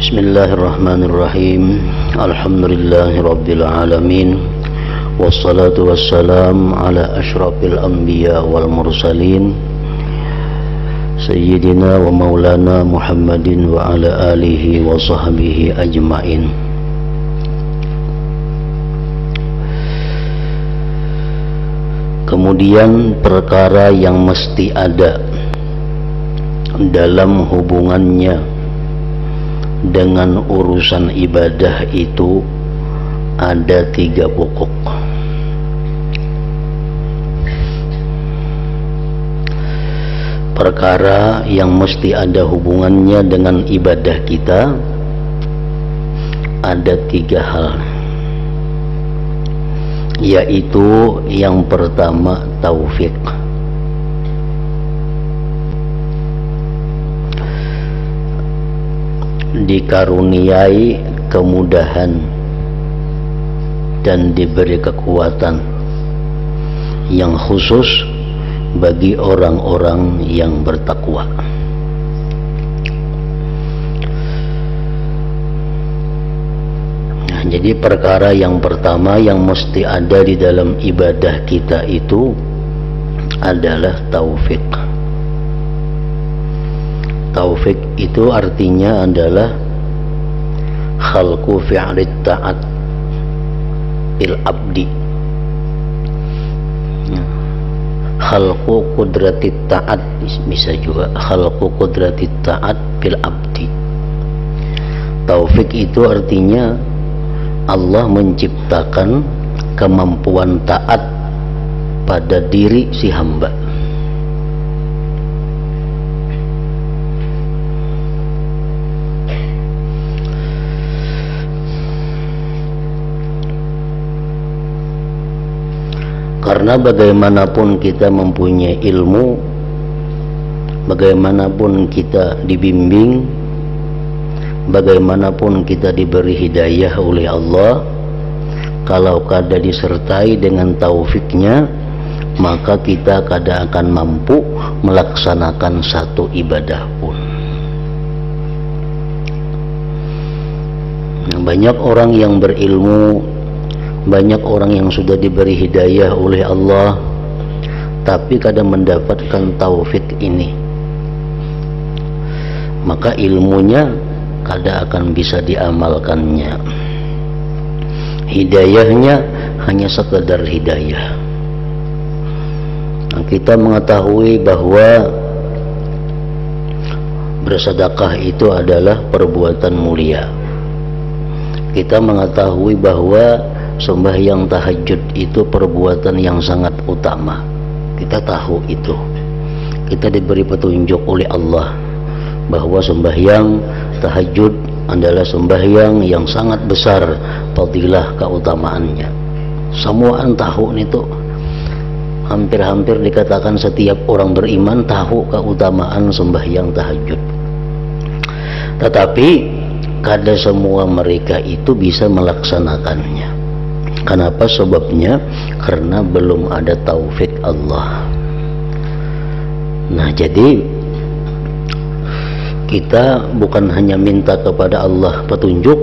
Bismillahirrahmanirrahim. Alhamdulillahirabbil alamin. Wassalatu wassalam ala asyrafil anbiya wal mursalin Sayyidina wa maulana Muhammadin wa ala alihi wa sahbihi ajmain. Kemudian perkara yang mesti ada dalam hubungannya dengan urusan ibadah itu ada 3 pokok. Perkara yang mesti ada hubungannya dengan ibadah kita ada 3 hal, yaitu yang pertama taufik. Dikaruniai kemudahan dan diberi kekuatan yang khusus bagi orang-orang yang bertakwa. Nah, jadi perkara yang pertama yang mesti ada di dalam ibadah kita itu adalah taufik. Taufik itu artinya adalah khalqu fi'lit ta'at bil abdi, khalqu qudratit ta'at, bisa juga khalqu qudratit ta'at bil abdi. Taufik itu artinya Allah menciptakan kemampuan taat pada diri si hamba. Karena bagaimanapun kita mempunyai ilmu, bagaimanapun kita dibimbing, bagaimanapun kita diberi hidayah oleh Allah, kalau kada disertai dengan taufiknya, maka kita kada akan mampu melaksanakan satu ibadah pun. Nah, banyak orang yang berilmu, banyak orang yang sudah diberi hidayah oleh Allah, tapi kadang mendapatkan taufik ini, maka ilmunya kadang akan bisa diamalkannya. Hidayahnya hanya sekedar hidayah. Nah, kita mengetahui bahwa bersedekah itu adalah perbuatan mulia. Kita mengetahui bahwa sembahyang tahajud itu perbuatan yang sangat utama. Kita tahu itu. Kita diberi petunjuk oleh Allah bahwa sembahyang tahajud adalah sembahyang yang sangat besar fadilah keutamaannya. Semua orang tahu itu. Hampir-hampir dikatakan setiap orang beriman tahu keutamaan sembahyang tahajud. Tetapi kada semua mereka itu bisa melaksanakannya. Kenapa? Sebabnya karena belum ada taufik Allah. Nah, jadi kita bukan hanya minta kepada Allah petunjuk,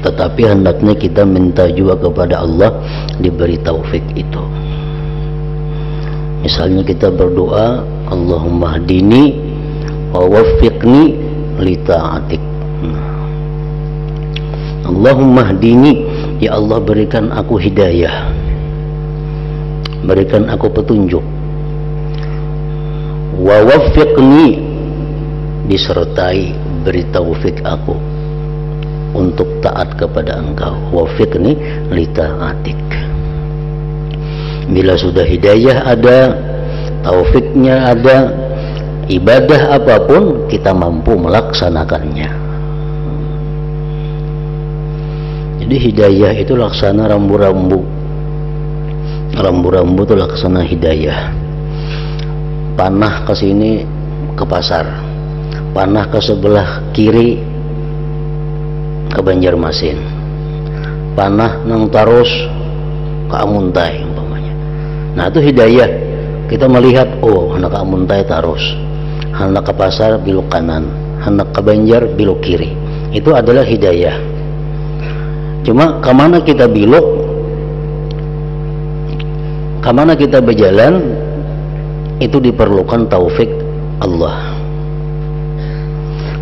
tetapi hendaknya kita minta juga kepada Allah diberi taufik itu. Misalnya kita berdoa, Allahumma hdini wa waffiqni li ta'atik. Allahumma hdini, ya Allah berikan aku hidayah, berikan aku petunjuk. Wa waffiqni, disertai beri taufik aku untuk taat kepada Engkau. Waffiqni li ta'atik. Bila sudah hidayah ada, taufiknya ada, ibadah apapun kita mampu melaksanakannya. Jadi hidayah itu laksana rambu-rambu. Rambu-rambu itu laksana hidayah. Panah ke sini ke pasar, panah ke sebelah kiri ke Banjarmasin, panah nang tarus ke Amuntai umpamanya. Nah, itu hidayah. Kita melihat, oh hendak ke Amuntai tarus, hendak ke pasar belok kanan, hendak ke Banjar belok kiri. itu adalah hidayah. Cuma kemana kita belok, kemana kita berjalan, itu diperlukan taufik Allah.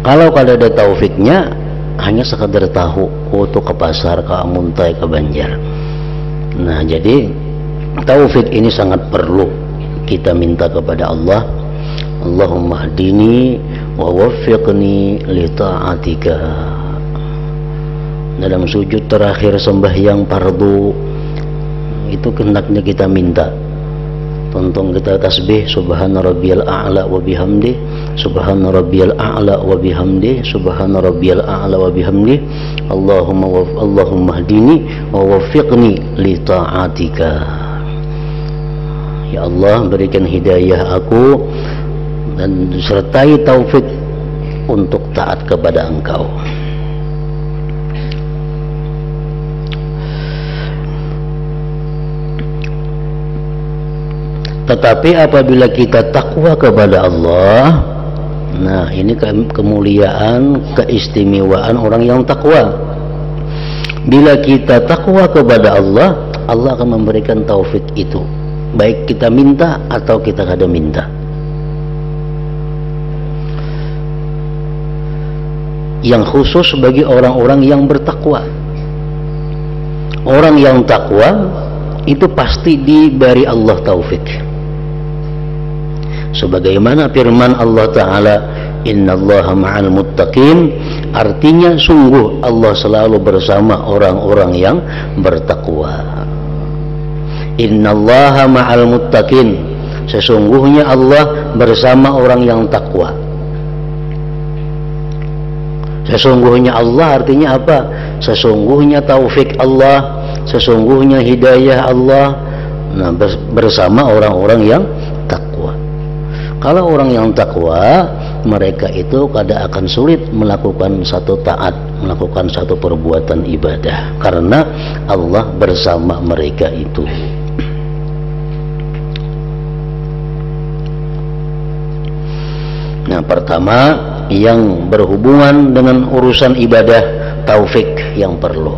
Kalau ada taufiknya, hanya sekadar tahu, tuh ke pasar, ke Amuntai, ke Banjar. Nah, jadi taufik ini sangat perlu kita minta kepada Allah. Allahumma hdini wa waffiqni li ta'atika. Dalam sujud terakhir sembahyang fardu itu hendaknya kita minta. Tonton kita tasbih subhana rabbiyal a'la wa bihamdi, subhana rabbiyal a'la wa bihamdi, subhana rabbiyal a'la wa bihamdi, Allahumma hdini wa waffiqni li ta'atika. Ya Allah, berikan hidayah aku dan sertai taufik untuk taat kepada Engkau. Tetapi apabila kita takwa kepada Allah, nah ini kemuliaan, keistimewaan orang yang takwa. Bila kita takwa kepada Allah, Allah akan memberikan taufik itu, baik kita minta atau kita kada minta. Yang khusus bagi orang-orang yang bertakwa. Orang yang takwa itu pasti diberi Allah taufik. Sebagaimana firman Allah Ta'ala, innallaha ma'al muttaqin, artinya sungguh Allah selalu bersama orang-orang yang bertakwa. Innallaha ma'al muttaqin, sesungguhnya Allah bersama orang yang takwa. Sesungguhnya Allah artinya apa? Sesungguhnya taufik Allah, sesungguhnya hidayah Allah, nah bersama orang-orang yang takwa. Kalau orang yang takwa, mereka itu kada akan sulit melakukan satu taat, melakukan satu perbuatan ibadah, karena Allah bersama mereka itu. Nah, pertama yang berhubungan dengan urusan ibadah, taufik yang perlu.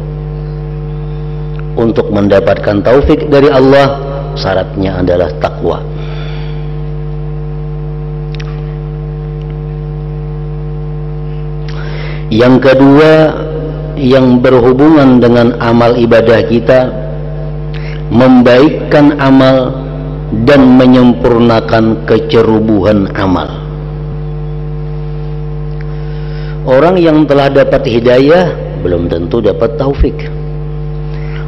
Untuk mendapatkan taufik dari Allah, syaratnya adalah takwa. Yang kedua, yang berhubungan dengan amal ibadah kita, membaikkan amal dan menyempurnakan kecerobohan amal. Orang yang telah dapat hidayah belum tentu dapat taufik.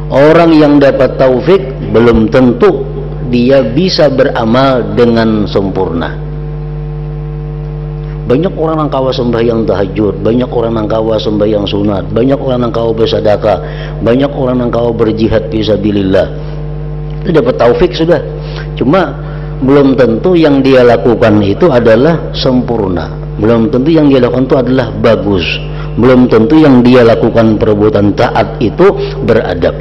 Orang yang dapat taufik belum tentu dia bisa beramal dengan sempurna. Banyak orang yang kawa sembahyang tahajud, banyak orang yang kawa sembahyang sunat, banyak orang yang kawa bersedekah, banyak orang yang kawa berjihad fisabilillah. Itu dapat taufik sudah. Cuma belum tentu yang dia lakukan itu adalah sempurna. Belum tentu yang dia lakukan itu adalah bagus. Belum tentu yang dia lakukan perbuatan taat itu beradab.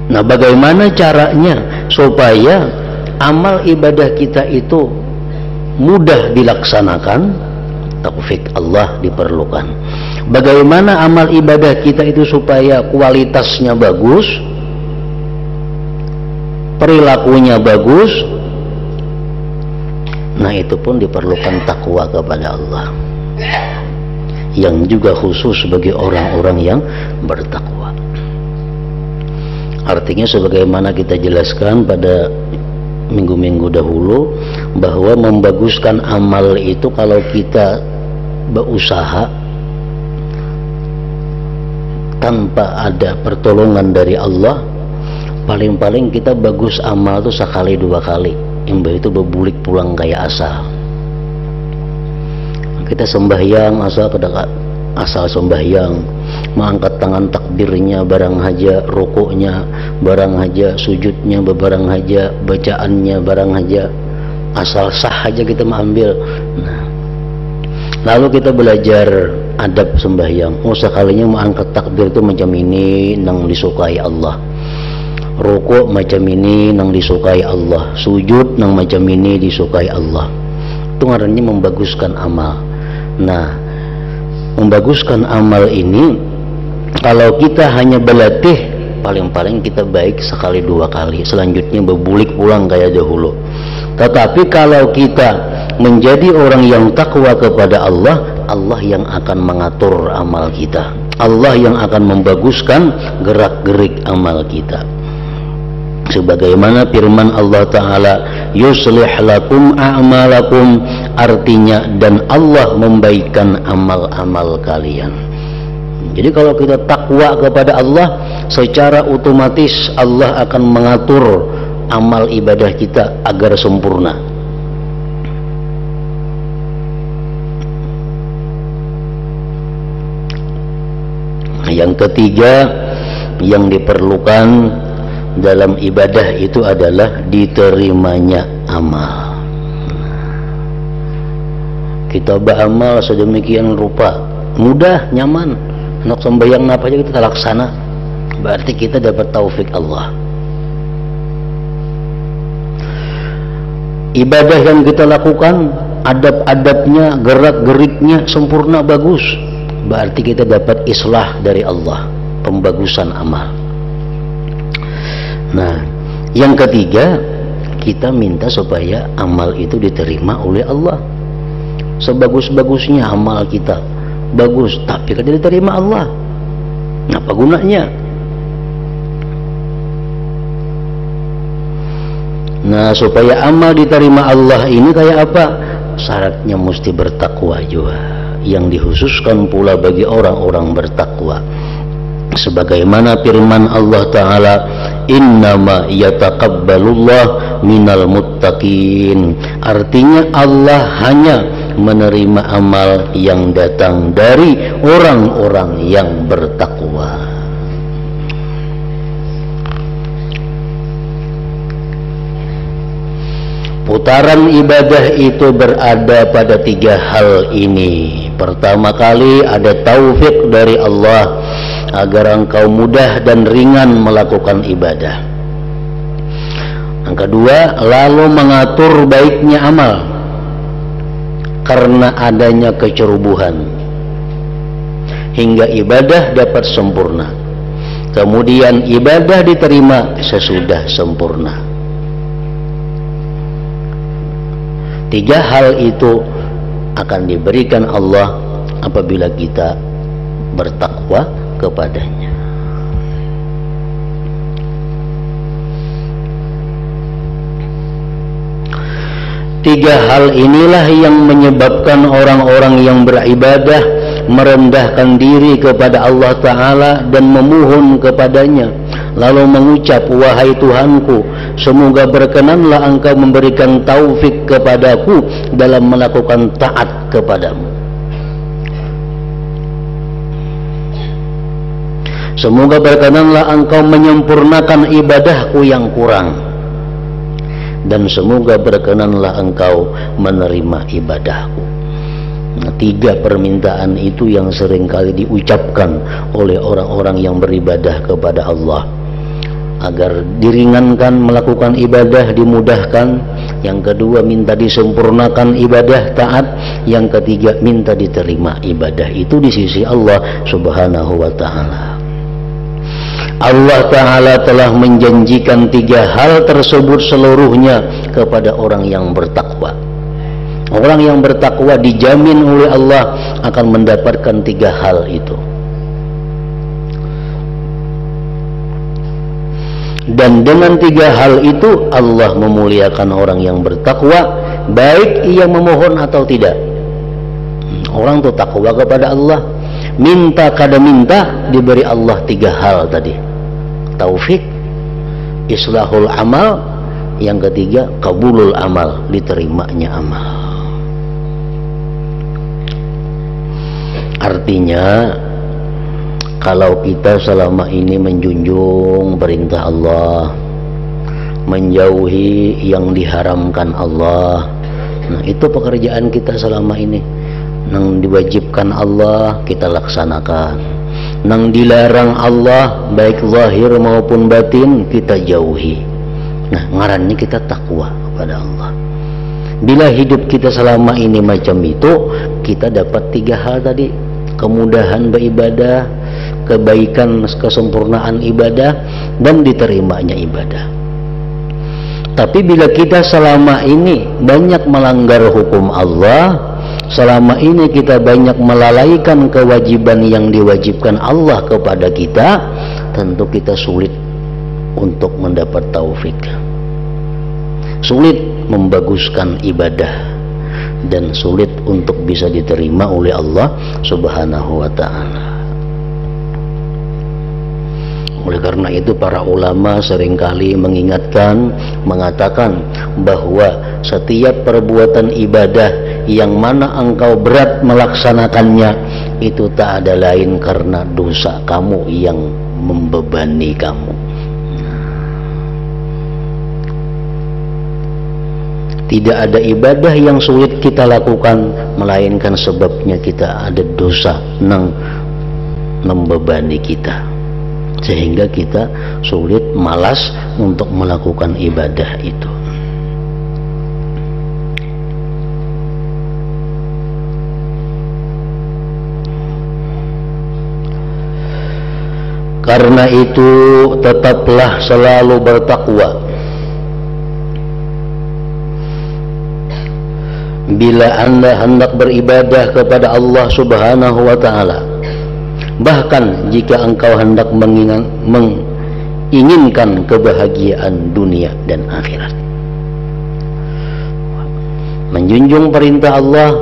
Nah, bagaimana caranya supaya amal ibadah kita itu mudah dilaksanakan? Taufik Allah diperlukan. Bagaimana amal ibadah kita itu supaya kualitasnya bagus, perilakunya bagus? Nah, itu pun diperlukan takwa kepada Allah, yang juga khusus bagi orang-orang yang bertakwa. Artinya sebagaimana kita jelaskan pada minggu-minggu dahulu, bahwa membaguskan amal itu kalau kita berusaha tanpa ada pertolongan dari Allah, paling-paling kita bagus amal itu sekali dua kali, imbah itu berbulik pulang kayak asal. Kita sembahyang asal sembahyang, mengangkat tangan takbirnya barang haja, rukuknya barang haja, sujudnya barang haja, bacaannya barang haja, asal sah aja kita mengambil. Nah, lalu kita belajar adab sembahyang. Oh, sekalinya mengangkat takbir itu macam ini nang disukai Allah. rukuk macam ini nang disukai Allah, sujud nang macam ini disukai Allah. Itu ngarannya membaguskan amal. Nah, membaguskan amal ini kalau kita hanya berlatih, paling-paling kita baik sekali dua kali, selanjutnya berbulik pulang kayak dahulu. Tetapi kalau kita menjadi orang yang takwa kepada Allah, Allah yang akan mengatur amal kita, Allah yang akan membaguskan gerak-gerik amal kita. Sebagaimana firman Allah Ta'ala, yuslih lakum a'malakum, artinya dan Allah membaikkan amal-amal kalian. Jadi kalau kita takwa kepada Allah, secara otomatis Allah akan mengatur amal ibadah kita agar sempurna. Yang ketiga yang diperlukan dalam ibadah itu adalah diterimanya amal. Kita beramal sedemikian rupa, mudah, nyaman, nak sembahyang apa aja kita laksana, berarti kita dapat taufik Allah. Ibadah yang kita lakukan, adab-adabnya, gerak-geriknya sempurna, bagus, berarti kita dapat islah dari Allah, pembagusan amal. Nah, yang ketiga, kita minta supaya amal itu diterima oleh Allah. Sebagus-bagusnya amal kita bagus, tapi tidak diterima Allah, apa gunanya? Nah, supaya amal diterima Allah ini kayak apa? Syaratnya mesti bertakwa juga, yang dikhususkan pula bagi orang-orang bertakwa. Sebagaimana firman Allah Ta'ala, innama yataqabbalullah minal muttaqin, artinya Allah hanya menerima amal yang datang dari orang-orang yang bertakwa. Putaran ibadah itu berada pada tiga hal ini. Pertama kali ada taufik dari Allah agar engkau mudah dan ringan melakukan ibadah. Yang kedua, lalu mengatur baiknya amal karena adanya kecerobohan hingga ibadah dapat sempurna. Kemudian ibadah diterima sesudah sempurna. Tiga hal itu akan diberikan Allah apabila kita bertakwa kepadanya. Tiga hal inilah yang menyebabkan orang-orang yang beribadah merendahkan diri kepada Allah Ta'ala dan memohon kepadanya, lalu mengucap, wahai Tuhanku, semoga berkenanlah engkau memberikan taufik kepadaku dalam melakukan taat kepadamu. Semoga berkenanlah engkau menyempurnakan ibadahku yang kurang, dan semoga berkenanlah engkau menerima ibadahku. Nah, tiga permintaan itu yang seringkali diucapkan oleh orang-orang yang beribadah kepada Allah, agar diringankan melakukan ibadah, dimudahkan. Yang kedua, minta disempurnakan ibadah taat. Yang ketiga, minta diterima ibadah itu di sisi Allah Subhanahu wa Ta'ala. Allah Ta'ala telah menjanjikan tiga hal tersebut seluruhnya kepada orang yang bertakwa. Orang yang bertakwa dijamin oleh Allah akan mendapatkan tiga hal itu. Dan dengan tiga hal itu Allah memuliakan orang yang bertakwa, baik ia memohon atau tidak. Orang itu takwa kepada Allah, minta kada minta diberi Allah tiga hal tadi. Taufik, islahul amal, yang ketiga kabulul amal, diterimanya amal. Artinya, kalau kita selama ini menjunjung perintah Allah, menjauhi yang diharamkan Allah, nah itu pekerjaan kita selama ini. Yang diwajibkan Allah kita laksanakan, nang dilarang Allah baik zahir maupun batin kita jauhi. Nah, ngarannya kita takwa kepada Allah. Bila hidup kita selama ini macam itu, kita dapat 3 hal tadi: kemudahan beribadah, kebaikan, kesempurnaan ibadah, dan diterimanya ibadah. Tapi bila kita selama ini banyak melanggar hukum Allah, selama ini kita banyak melalaikan kewajiban yang diwajibkan Allah kepada kita, tentu kita sulit untuk mendapat taufik, sulit membaguskan ibadah, dan sulit untuk bisa diterima oleh Allah Subhanahu wa ta'ala. Oleh karena itu para ulama seringkali mengingatkan, mengatakan bahwa setiap perbuatan ibadah yang mana engkau berat melaksanakannya, itu tak ada lain karena dosa kamu yang membebani kamu. Tidak ada ibadah yang sulit kita lakukan, melainkan sebabnya kita ada dosa yang membebani kita, sehingga kita sulit, malas untuk melakukan ibadah itu. Karena itu tetaplah selalu bertakwa. Bila Anda hendak beribadah kepada Allah Subhanahu wa ta'ala, bahkan jika engkau hendak menginginkan kebahagiaan dunia dan akhirat, menjunjung perintah Allah,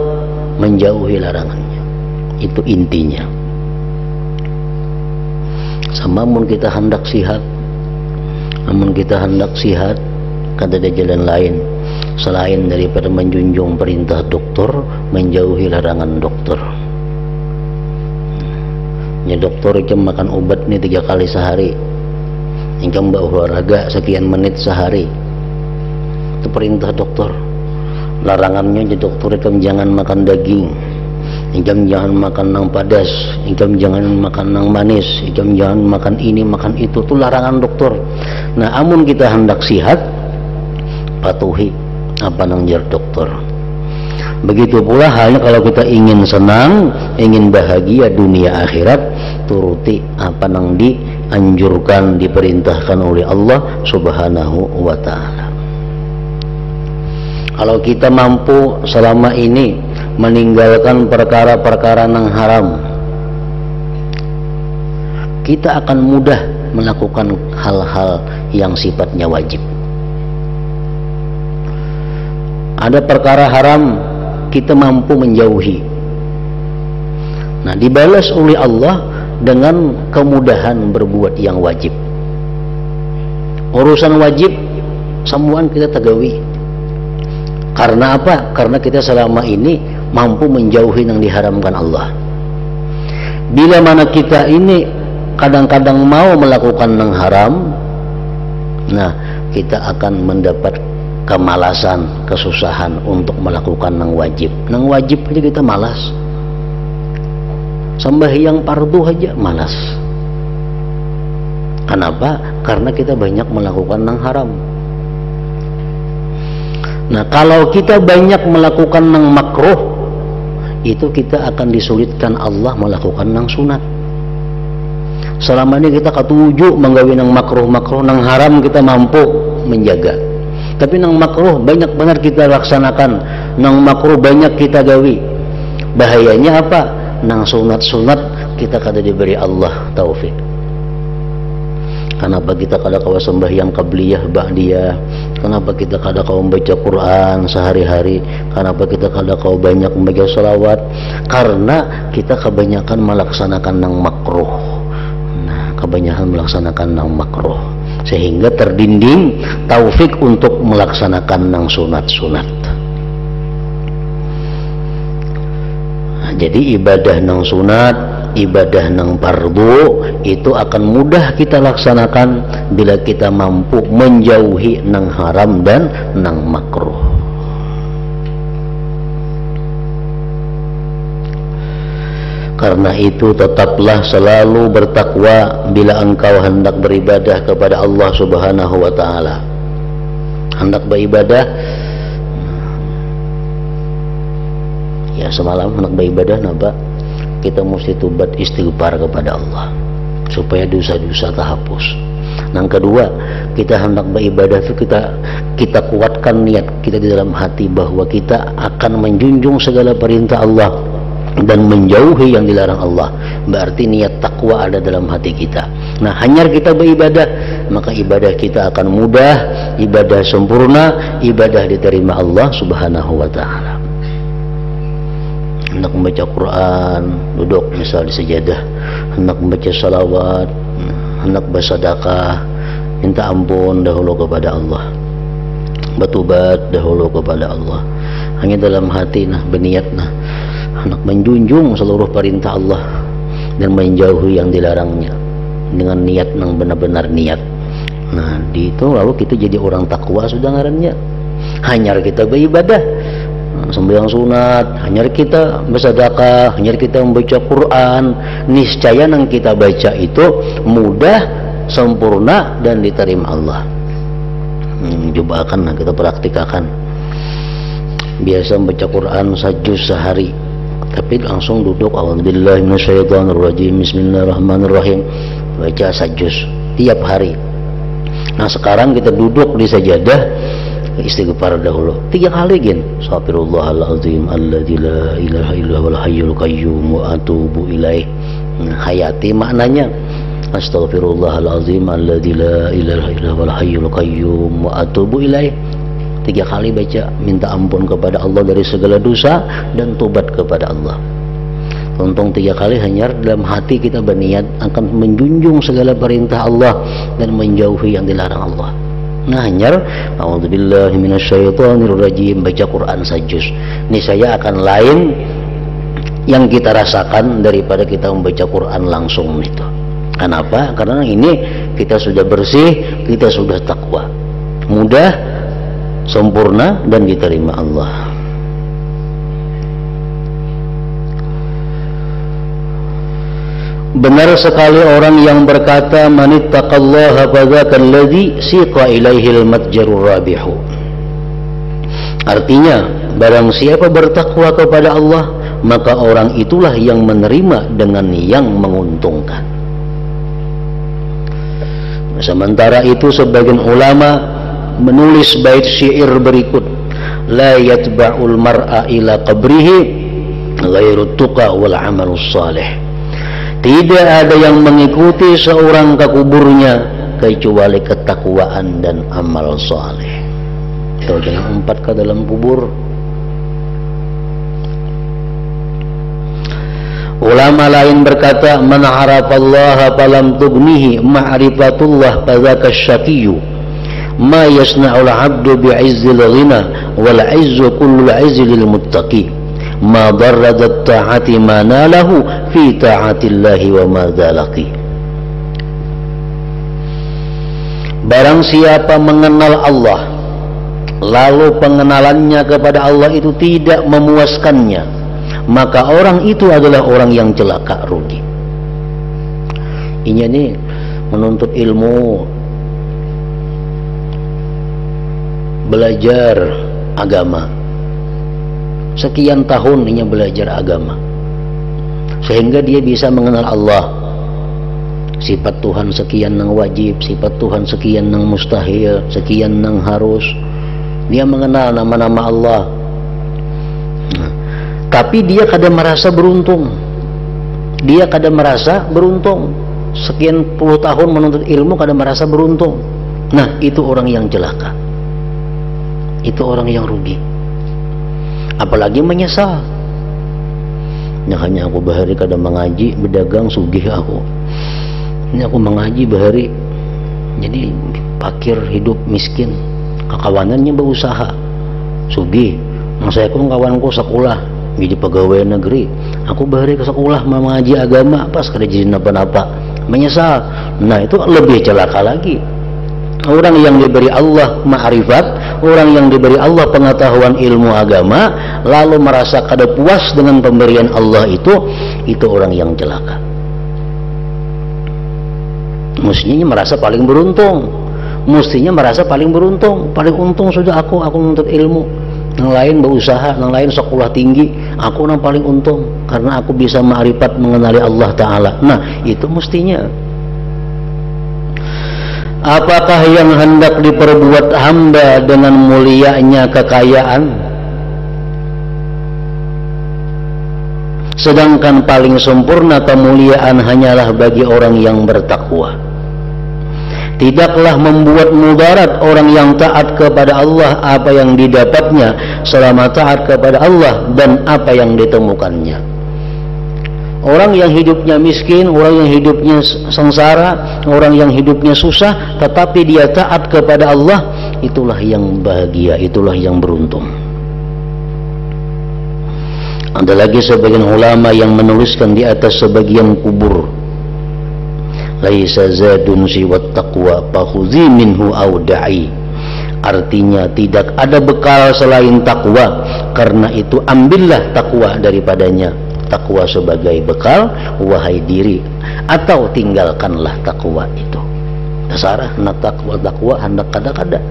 menjauhi larangannya, itu intinya. Samamun kita hendak sihat, namun kita hendak sihat, kada ada jalan lain selain daripada menjunjung perintah dokter, menjauhi larangan dokter. Ya, dokter jam makan obat ni 3 kali sehari, jam berolahraga sekian menit sehari, itu perintah dokter. Larangannya jadi dokter jam jangan makan daging, jam jangan makan nang padas, jam jangan makan nang manis, jam jangan makan ini makan itu, itu larangan dokter. Nah, amun kita hendak sihat, patuhi apa nang jar dokter. Begitu pula halnya kalau kita ingin senang, ingin bahagia dunia akhirat, turuti apa nang dianjurkan, diperintahkan oleh Allah Subhanahu wa ta'ala. Kalau kita mampu selama ini meninggalkan perkara-perkara nang haram, kita akan mudah melakukan hal-hal yang sifatnya wajib. Ada perkara haram kita mampu menjauhi, nah dibalas oleh Allah dengan kemudahan berbuat yang wajib. Urusan wajib semuaan kita tegawi. Karena apa? Karena kita selama ini mampu menjauhi yang diharamkan Allah. Bila mana kita ini kadang-kadang mau melakukan yang haram, nah kita akan mendapat kemalasan, kesusahan untuk melakukan yang wajib. Yang wajib aja kita malas, sembahyang fardu aja malas. Kenapa? Karena kita banyak melakukan yang haram. Nah, kalau kita banyak melakukan yang makruh, itu kita akan disulitkan Allah melakukan yang sunat. Selama ini kita ketujuh menggawi yang makruh-makruh, yang haram kita mampu menjaga. Tapi nang makruh banyak benar kita laksanakan, nang makruh banyak kita gawi. Bahayanya apa? Nang sunat-sunat kita kada diberi Allah taufik. Kenapa kita kada kawa sembahyang qabliyah ba'diyah? Kenapa kita kada kawa membaca Quran sehari-hari? Kenapa kita kada kawa banyak membaca salawat? Karena kita kebanyakan melaksanakan nang makruh. Nah, kebanyakan melaksanakan nang makruh, sehingga terdinding taufik untuk melaksanakan nang sunat-sunat. Nah, jadi ibadah nang sunat, ibadah nang fardu itu akan mudah kita laksanakan bila kita mampu menjauhi nang haram dan nang makruh. Karena itu tetaplah selalu bertakwa bila engkau hendak beribadah kepada Allah Subhanahu wa taala. Hendak beribadah, ya semalam hendak beribadah napa? Kita mesti tobat istighfar kepada Allah supaya dosa-dosa terhapus. Yang kedua, kita hendak beribadah itu kita kuatkan niat kita di dalam hati bahwa kita akan menjunjung segala perintah Allah dan menjauhi yang dilarang Allah. Berarti niat takwa ada dalam hati kita. Nah, hanya kita beribadah, maka ibadah kita akan mudah, ibadah sempurna, ibadah diterima Allah Subhanahu wa taala. Hendak membaca Quran, duduk misal di sajadah, hendak membaca salawat, hendak bersedekah, minta ampun dahulu kepada Allah, bertobat dahulu kepada Allah. Hanya dalam hati berniat hendak menjunjung seluruh perintah Allah dan menjauhi yang dilarangnya dengan niat yang benar-benar niat. Nah, di itu lalu kita jadi orang takwa sudah ngarannya. Hanya kita beribadah, sembahyang sunat, hanya kita bersedekah, hanya kita membaca Quran, niscaya yang kita baca itu mudah, sempurna dan diterima Allah. Coba akan kita praktikakan. Biasa membaca Quran sajuz sehari, tapi langsung duduk a'udzubillahi minasyaitonirrajim bismillahirrahmanirrahim, baca sajuz tiap hari. Nah, sekarang kita duduk di sajadah, istighfar dahulu 3 kali Astaghfirullahalazim alladzi la ilaha illa huwal hayyul qayyum wa atubu ilaih. Hayati maknanya Astaghfirullahalazim alladzi la ilaha illa huwal hayyul qayyum wa atubu ilaih. 3 kali baca, minta ampun kepada Allah dari segala dosa dan tobat kepada Allah. Untung 3 kali hanya dalam hati kita berniat akan menjunjung segala perintah Allah dan menjauhi yang dilarang Allah. Nah, hanya a'udzubillahi minasyaitonirrajim, baca Quran sajuz. Ini saya akan lain yang kita rasakan daripada kita membaca Quran langsung itu. Kenapa? Karena ini kita sudah bersih, kita sudah takwa, mudah, sempurna dan diterima Allah. Benar sekali orang yang berkata manittaqallaha fadzaka alladzi siqa ilaihil matjarur rabihu. Artinya, barang siapa bertakwa kepada Allah, maka orang itulah yang menerima dengan yang menguntungkan. Sementara itu sebagian ulama menulis bait syair berikut, la yatba'ul mar'a ila qabrihi ghairu tuqa wal amalus salih. Tidak ada yang mengikuti seorang ke kuburnya kecuali ketakwaan dan amal saleh. Kalau jangan 4 ke dalam kubur. Ulama lain berkata, man arafallaha falam tugnihi ma'rifatullah fadzaka syaqiyyu. Ma yasna'ul 'abdu bi'izzil ghina wal 'izzu kullu 'izzi lil muttaqi. Ma darradat ta'ati ma nalahu fi ta'atillahi wa ma dzalaqi. Barang siapa mengenal Allah lalu pengenalannya kepada Allah itu tidak memuaskannya, maka orang itu adalah orang yang celaka, rugi. Ini nih menuntut ilmu, belajar agama, sekian tahun dia belajar agama sehingga dia bisa mengenal Allah, sifat Tuhan sekian yang wajib, sifat Tuhan sekian yang mustahil, sekian yang harus. Dia mengenal nama-nama Allah. Tapi dia kadang merasa beruntung, dia kadang merasa beruntung, sekian puluh tahun menuntut ilmu kadang merasa beruntung. Nah, itu orang yang celaka, itu orang yang rugi. Apalagi menyesal. Nah, hanya aku bahari kadang mengaji, berdagang, sugih aku. Ini aku mengaji bahari, jadi fakir, hidup miskin. Kawanannya berusaha, sugih. Saya pun kawanku sekolah jadi pegawai negeri. Aku bahari ke sekolah mengaji agama, pas kada jadi napa-napa, menyesal. Nah, itu lebih celaka lagi. Orang yang diberi Allah ma'rifat, orang yang diberi Allah pengetahuan ilmu agama lalu merasa kada puas dengan pemberian Allah itu orang yang celaka. Mestinya merasa paling beruntung, paling untung sudah aku menuntut ilmu, yang lain berusaha, yang lain sekolah tinggi, aku yang paling untung karena aku bisa ma'rifat mengenali Allah Ta'ala. Nah itu mestinya. Apakah yang hendak diperbuat hamba dengan mulianya kekayaan, sedangkan paling sempurna kemuliaan hanyalah bagi orang yang bertakwa? Tidaklah membuat mudarat orang yang taat kepada Allah apa yang didapatnya selama taat kepada Allah dan apa yang ditemukannya. Orang yang hidupnya miskin, orang yang hidupnya sengsara, orang yang hidupnya susah, tetapi dia taat kepada Allah, itulah yang bahagia, itulah yang beruntung. Ada lagi sebagian ulama yang menuliskan di atas sebagian kubur, laisa zadun siwat taqwa fakhudhi minhu awda'i. Artinya tidak ada bekal selain takwa, karena itu ambillah takwa daripadanya. Takwa sebagai bekal, wahai diri, atau tinggalkanlah takwa itu. Dasarah nak takwa hendak kada-kada.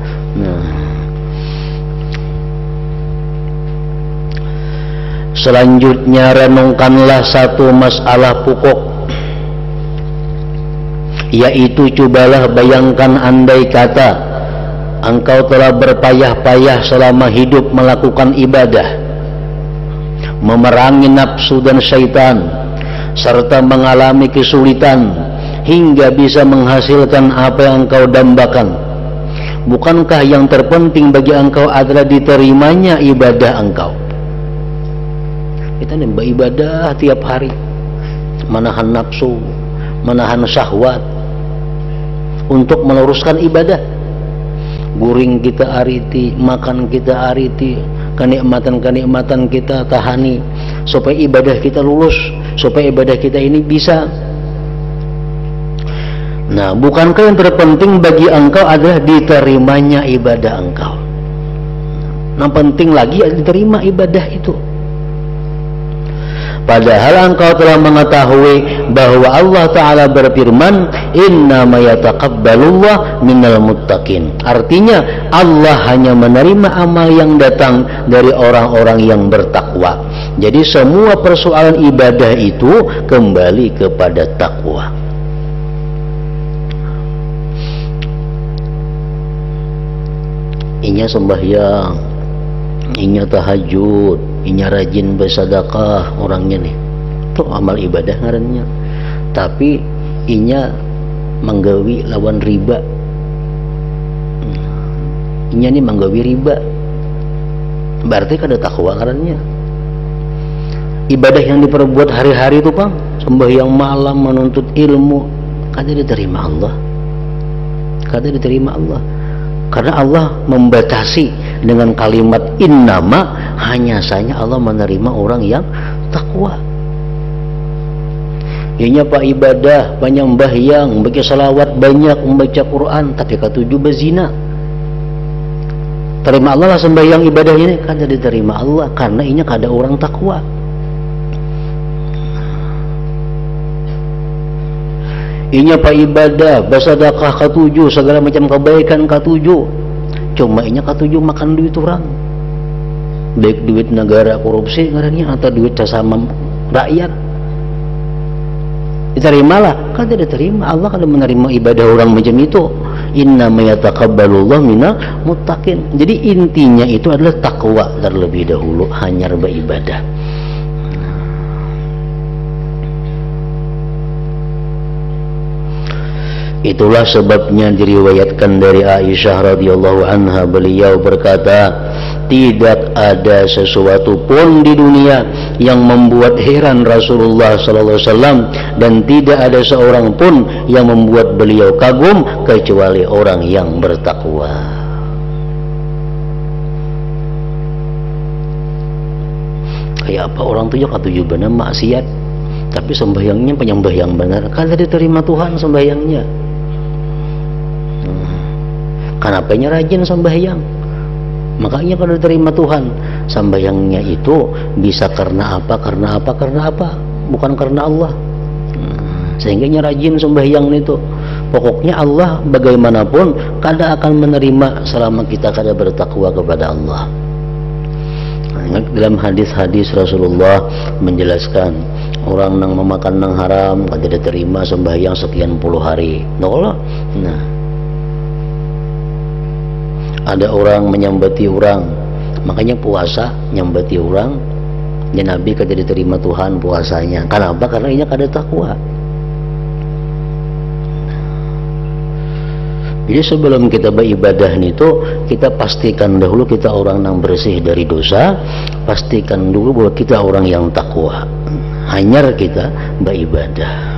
Selanjutnya renungkanlah satu masalah pokok, yaitu cobalah bayangkan andai kata engkau telah berpayah-payah selama hidup melakukan ibadah, memerangi nafsu dan syaitan, serta mengalami kesulitan hingga bisa menghasilkan apa yang engkau dambakan. Bukankah yang terpenting bagi engkau adalah diterimanya ibadah engkau? Kita nih beribadah tiap hari, menahan nafsu, menahan syahwat untuk meluruskan ibadah. Guring kita ariti, makan kita ariti, kenikmatan-kenikmatan kita tahani, supaya ibadah kita lulus, supaya ibadah kita ini bisa. Nah, bukankah yang terpenting bagi engkau adalah diterimanya ibadah engkau? Yang penting lagi adalah diterima ibadah itu. Padahal engkau telah mengetahui bahwa Allah Ta'ala berfirman, innama yataqabbalullah minal muttaqin. Artinya Allah hanya menerima amal yang datang dari orang-orang yang bertakwa. Jadi semua persoalan ibadah itu kembali kepada takwa. Inya sembahyang, inya tahajud, inya rajin bersedekah orangnya nih, itu amal ibadah ngarannya. Tapi inya menggawi lawan riba, inya nih menggawi riba, berarti kada takwa ngarannya. Ibadah yang diperbuat hari-hari itu Bang, sembahyang malam, menuntut ilmu, kada diterima Allah, kada diterima Allah. Karena Allah membatasi dengan kalimat innama, hanya saja Allah menerima orang yang takwa. Ianya pak ibadah, banyak membahyang, membaca salawat banyak, membaca Quran, tapi ketujuh berzina. Terima Allah lah sembahyang ibadah ini, kada diterima Allah karena inya kada orang takwa. Inya pak ibadah, bersedekah ketujuh, segala macam kebaikan ketujuh, cuma inya ketujuh makan duit orang, baik duit negara korupsi ngarannya atau duit sesama rakyat. Diterimalah, kan tidak diterima. Allah kalau menerima ibadah orang macam itu. Inna mayataqabbalullah minal muttaqin. Jadi intinya itu adalah takwa terlebih dahulu, hanya beribadah. Itulah sebabnya diriwayatkan dari Aisyah radhiyallahu anha, beliau berkata, tidak ada sesuatu pun di dunia yang membuat heran Rasulullah sallallahu alaihi wasallam, dan tidak ada seorang pun yang membuat beliau kagum kecuali orang yang bertakwa. Kayak apa orang tuh ya katuju benar maksiat, tapi sembahyangnya penyembahyang benar, kalau diterima Tuhan sembahyangnya. Kenapa rajin sembahyang? Makanya kalau diterima Tuhan, sembahyangnya itu bisa karena apa, bukan karena Allah. Sehingga rajin sembahyang itu. Pokoknya Allah bagaimanapun kada akan menerima selama kita kada bertakwa kepada Allah. Dalam hadis-hadis Rasulullah menjelaskan orang yang memakan yang haram kada diterima sembahyang sekian puluh hari. Nah, ada orang menyambati orang, makanya puasa nyambati orang, dan Nabi kada diterima Tuhan puasanya. Kenapa? Karena ini kada takwa. Jadi sebelum kita beribadah itu, kita pastikan dahulu kita orang yang bersih dari dosa, pastikan dulu bahwa kita orang yang takwa. Hanyar kita beribadah.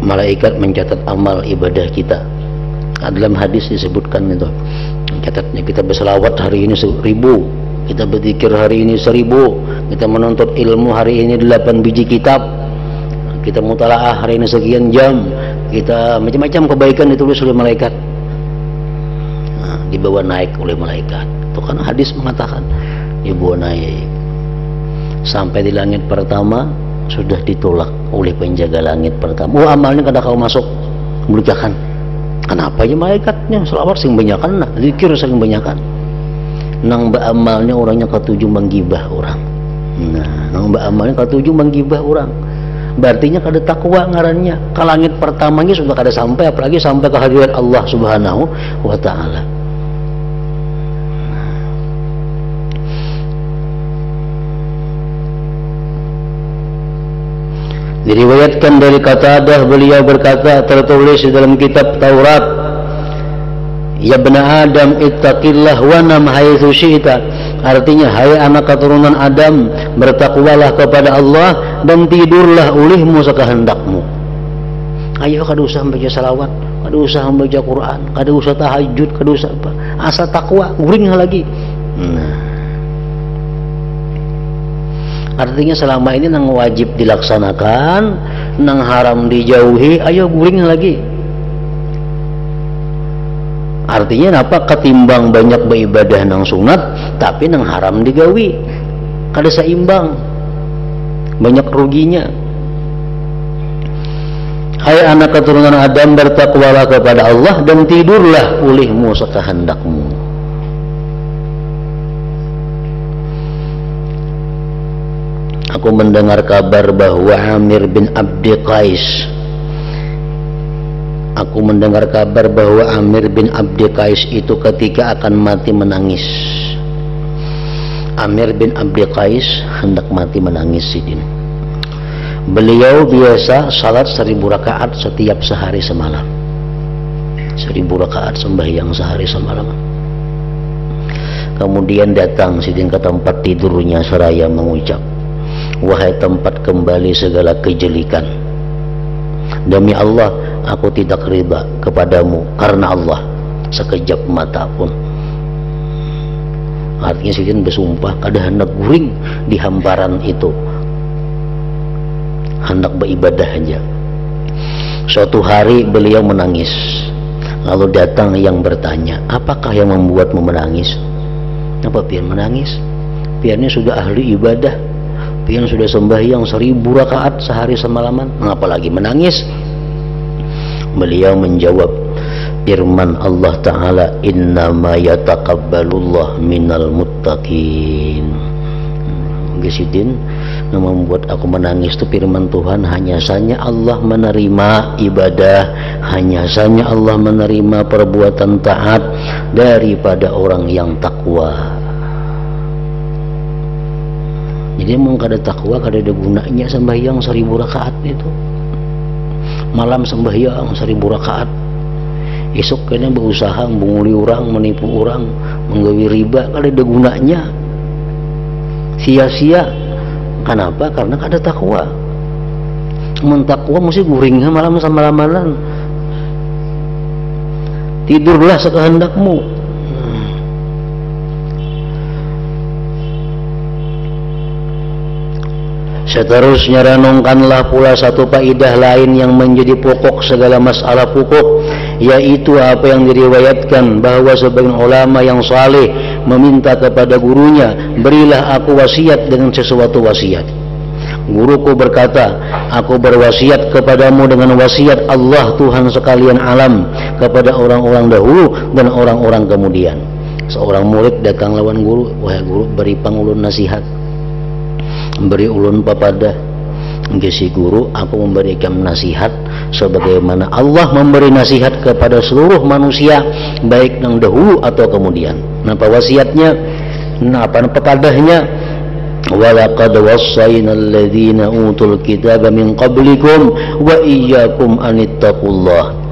Malaikat mencatat amal ibadah kita. Dalam hadis disebutkan itu, catatnya kita berselawat hari ini 1000, kita berzikir hari ini 1000, kita menuntut ilmu hari ini 8 biji kitab, kita mutalaah hari ini sekian jam, kita macam-macam kebaikan ditulis oleh malaikat. Dibawa naik oleh malaikat. Itu kan hadis mengatakan dibawa naik sampai di langit pertama, sudah ditolak oleh penjaga langit pertama. Oh, amalnya kada kau masuk, kemuliakan. Kenapa ya malaikatnya selawat sing banyakan, nah zikir sing banyakan. Nang ba amalnya orangnya ketujuh menggibah orang. Nah, nang ba amalnya ketujuh menggibah orang. Berartinya kada takwa ngarannya. Ke langit pertamanya sudah kada sampai, apalagi sampai ke hadirat Allah Subhanahu wa taala. Diriwayatkan dari Qatadah, beliau berkata, tertulis di dalam kitab Taurat, ya bena Adam ittaqillah wa nam haitsu syi'ta. Artinya, hai anak keturunan Adam, bertakwalah kepada Allah dan tidurlah ulihmu sekahendakmu. Ayo kada usah membaca salawat, kada usah membaca Quran, kada usah tahajud, kada usah apa. Asa takwa, guring lagi. Nah, artinya selama ini nang wajib dilaksanakan, nang haram dijauhi, ayo guring lagi. Artinya apa? Ketimbang banyak beribadah nang sunat, tapi nang haram digawi, kada seimbang, banyak ruginya. Hai anak keturunan Adam, bertakwalah kepada Allah dan tidurlah ulihmu sekahendakmu. Aku mendengar kabar bahwa Amir bin Abdi Qais, aku mendengar kabar bahwa Amir bin Abdi Qais itu ketika akan mati menangis. Amir bin Abdi Qais hendak mati menangis sidin. Beliau biasa salat 1000 rakaat setiap sehari semalam. 1000 rakaat sembahyang sehari semalam. Kemudian datang sidin ke tempat tidurnya seraya mengucap, wahai tempat kembali segala kejelikan, demi Allah aku tidak riba kepadamu karena Allah sekejap mata pun. Artinya sidin bersumpah kada hendak guring di hamparan itu, hendak beribadah aja. Suatu hari beliau menangis, lalu datang yang bertanya, apakah yang membuatmu menangis? Apa pian menangis? Piannya sudah ahli ibadah, pian sudah sembahyang 1000 rakaat sehari semalaman, mengapa lagi menangis? Beliau menjawab, firman Allah Ta'ala, innama yataqabbalullah minal muttaqin. Gesidin, yang membuat aku menangis itu firman Tuhan, hanya saja Allah menerima ibadah, hanya saja Allah menerima perbuatan taat daripada orang yang takwa. Jadi emang kada takwa, kada ada gunanya sembahyang 1000 rakaat itu. Malam sembahyang 1000 rakaat, esok kena berusaha membunguli orang, menipu orang, menggawi riba, kada ada gunanya, sia-sia. Kenapa? Karena kada takwa. Mentakwa mesti guringnya malam samalaman. Tidurlah sekehendakmu. Seterusnya renungkanlah pula satu faedah lain yang menjadi pokok segala masalah pokok, yaitu apa yang diriwayatkan bahwa sebagian ulama yang saleh meminta kepada gurunya, berilah aku wasiat dengan sesuatu wasiat. Guruku berkata, aku berwasiat kepadamu dengan wasiat Allah Tuhan sekalian alam kepada orang-orang dahulu dan orang-orang kemudian. Seorang murid datang lawan guru, wahai guru, beri pangulun nasihat, beri ulun papada. Si guru, aku memberikan nasihat sebagaimana Allah memberi nasihat kepada seluruh manusia, baik yang dahulu atau kemudian. Napa wasiatnya? Napa pepadahnya? Walaqad wassayna alladhina utul kitaba min qablikum wa iyyakum anittaqullah.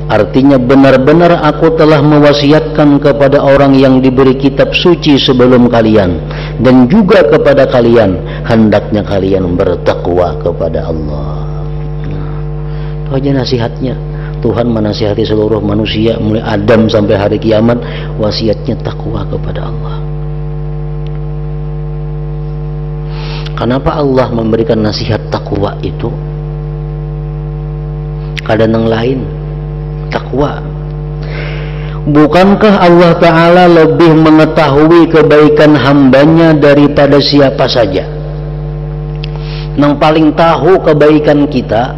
Artinya benar-benar aku telah mewasiatkan kepada orang yang diberi kitab suci sebelum kalian, dan juga kepada kalian, hendaknya kalian bertakwa kepada Allah. Itu aja nasihatnya. Tuhan menasihati seluruh manusia mulai Adam sampai hari kiamat, wasiatnya takwa kepada Allah. Kenapa Allah memberikan nasihat takwa itu? Kadang yang lain takwa. Bukankah Allah Ta'ala lebih mengetahui kebaikan hambanya daripada siapa saja? Nang paling tahu kebaikan kita,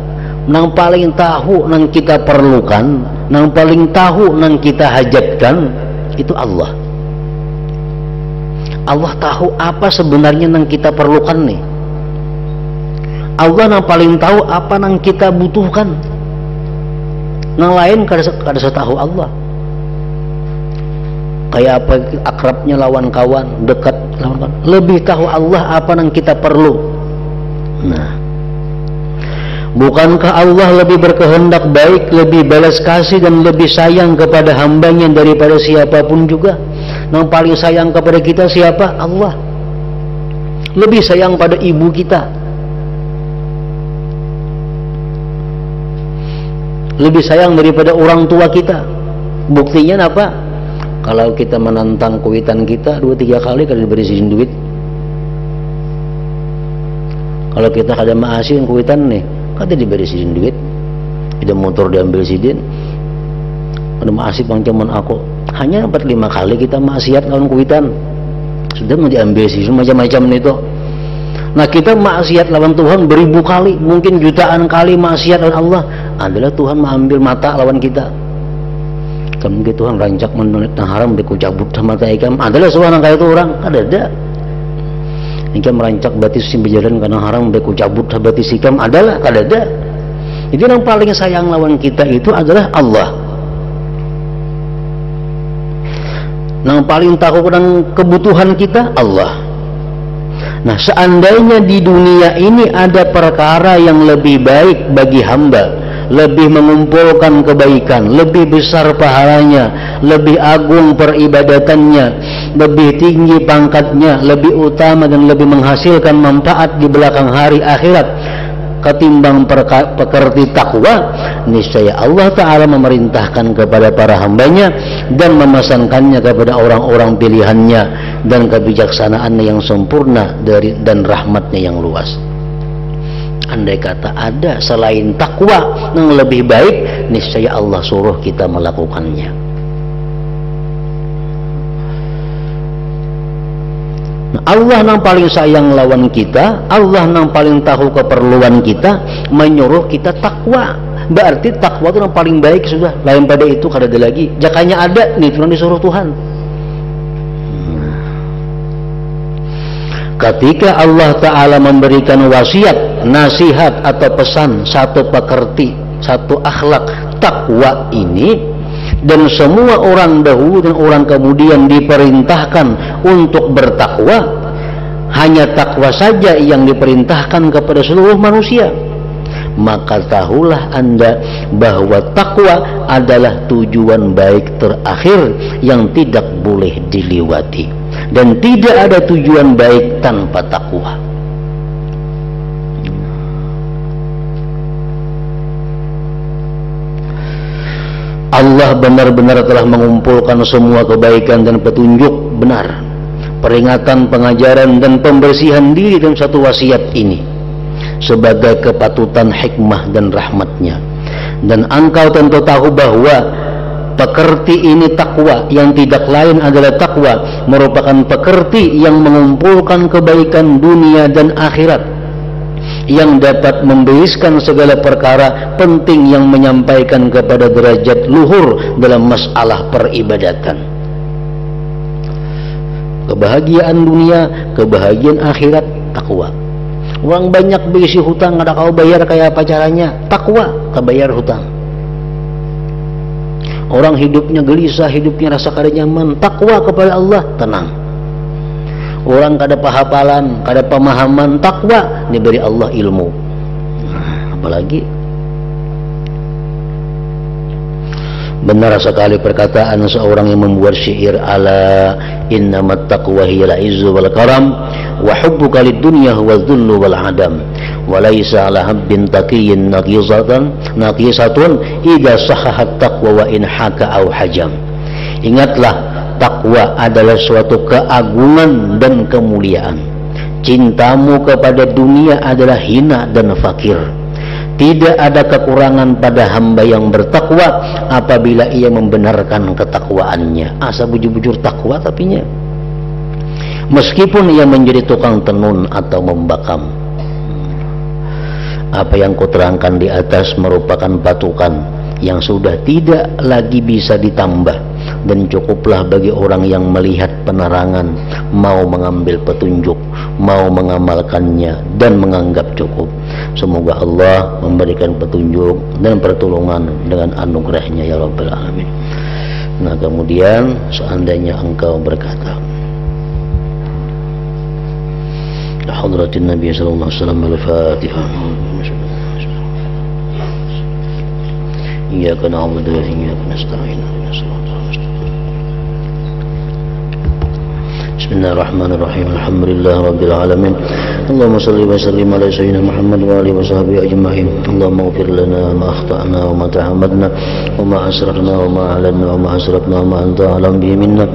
nang paling tahu nang kita perlukan, nang paling tahu nang kita hajatkan, itu Allah. Allah tahu apa sebenarnya nang kita perlukan nih. Allah nang paling tahu apa nang kita butuhkan. Nang lain kada setahu Allah. Kayak apa akrabnya lawan kawan, dekat lawan kawan. Lebih tahu Allah apa yang kita perlu. Nah, bukankah Allah lebih berkehendak baik, lebih balas kasih dan lebih sayang kepada hambanya daripada siapapun juga? Yang paling sayang kepada kita siapa? Allah. Lebih sayang pada ibu kita, lebih sayang daripada orang tua kita. Buktinya apa? Kalau kita menantang kuitan kita 2-3 kali kada diberi duit. Kalau kita kada maasin kuitan nih, kada diberi duit. Ada motor diambil sidin, kada maasih bang cuman aku. Hanya 4-5 kali kita maksiat lawan kuitan, sudah mau diambil sidin macam-macam itu. Nah, kita maksiat lawan Tuhan beribu kali, mungkin jutaan kali maksiat lawan Allah, adalah Tuhan mengambil mata lawan kita. Kemudian Tuhan rancak menunjuk haram dikucabut sama mata ikam, adalah seorang kayak itu orang, ada. Ikam merancak batis sim berjalan karena haram dikucabut batis ikam, adalah ada. Jadi yang paling sayang lawan kita itu adalah Allah. Yang paling tahu tentang kebutuhan kita Allah. Nah, seandainya di dunia ini ada perkara yang lebih baik bagi hamba, lebih mengumpulkan kebaikan, lebih besar pahalanya, lebih agung peribadatannya, lebih tinggi pangkatnya, lebih utama dan lebih menghasilkan manfaat di belakang hari akhirat ketimbang pekerti takwa, niscaya Allah Ta'ala memerintahkan kepada para hambanya dan memesankannya kepada orang-orang pilihannya dan kebijaksanaannya yang sempurna dan rahmatnya yang luas. Andai kata ada selain takwa yang lebih baik, niscaya Allah suruh kita melakukannya. Allah yang paling sayang lawan kita, Allah yang paling tahu keperluan kita, menyuruh kita takwa. Berarti takwa itu yang paling baik sudah. Lain pada itu kada ada lagi. Jakanya ada nih, cuma disuruh Tuhan. Ketika Allah Ta'ala memberikan wasiat, nasihat atau pesan satu pekerti, satu akhlak takwa ini, dan semua orang dahulu dan orang kemudian diperintahkan untuk bertakwa, hanya takwa saja yang diperintahkan kepada seluruh manusia, maka tahulah Anda bahwa takwa adalah tujuan baik terakhir yang tidak boleh diliwati, dan tidak ada tujuan baik tanpa takwa. Allah benar-benar telah mengumpulkan semua kebaikan dan petunjuk benar, peringatan, pengajaran dan pembersihan diri dalam satu wasiat ini. sebagai kepatutan hikmah dan rahmatnya. Dan engkau tentu tahu bahwa pekerti ini takwa, yang tidak lain adalah takwa merupakan pekerti yang mengumpulkan kebaikan dunia dan akhirat, yang dapat membereskan segala perkara penting yang menyampaikan kepada derajat luhur dalam masalah peribadatan. Kebahagiaan dunia, kebahagiaan akhirat, takwa. Orang banyak berisi hutang, ada kau bayar kayak apa caranya? Takwa, kebayar hutang. Orang hidupnya gelisah, hidupnya rasa kada nyaman, takwa kepada Allah, tenang. Orang kada pahapalan, kada pemahaman, takwa, diberi Allah ilmu. Apalagi benar sekali perkataan seorang yang membuat syair, ala innamat taqwa hiyal izzu wal karam wa hubbuka lid dunya huwa dhullu wal adam wa laysa ala habbin taqiyyin naqisatun idza sahahat taqwa wa in haka aw hajam. Ingatlah, takwa adalah suatu keagungan dan kemuliaan. Cintamu kepada dunia adalah hina dan fakir. Tidak ada kekurangan pada hamba yang bertakwa apabila ia membenarkan ketakwaannya. Asa bujur-bujur takwa tapinya, meskipun ia menjadi tukang tenun atau membakam. Apa yang kuterangkan di atas merupakan patukan yang sudah tidak lagi bisa ditambah, dan cukuplah bagi orang yang melihat penerangan, mau mengambil petunjuk, mau mengamalkannya dan menganggap cukup. Semoga Allah memberikan petunjuk dan pertolongan dengan anugerahnya ya Rabbal Alamin. Nah, kemudian seandainya engkau berkata, Hadratin Nabi sallallahu alaihi wasallam, al-Fatihah. Iyyaka na'budu wa iyyaka nasta'in. Bismillahirrahmanirrahim. Alhamdulillah rabbil alamin. Allahumma salli wa sallim ala sayyidina Muhammad wa alihi wa sahbihi ajma'in. Allahumma ighfir lana ma akhta'na wa ma ta'ammadna wa ma asrafna wa ma a'lanna wa ma asrafna wa ma anta a'lam bihi minna.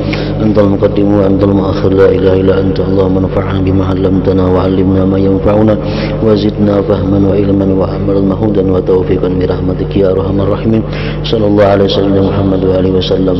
Antal muqaddim wa antal mu'akhir, la ilaha illa anta. Allahumma anfa'na bima 'allamtana wa 'allimna ma yanfa'una wa zidna fahman wa ilman wa amalan mahudan wa tawfiqan bi rahmatika ya arhamar rahimin. Sallallahu alaihi wasallam Muhammad wa alihi wasallam.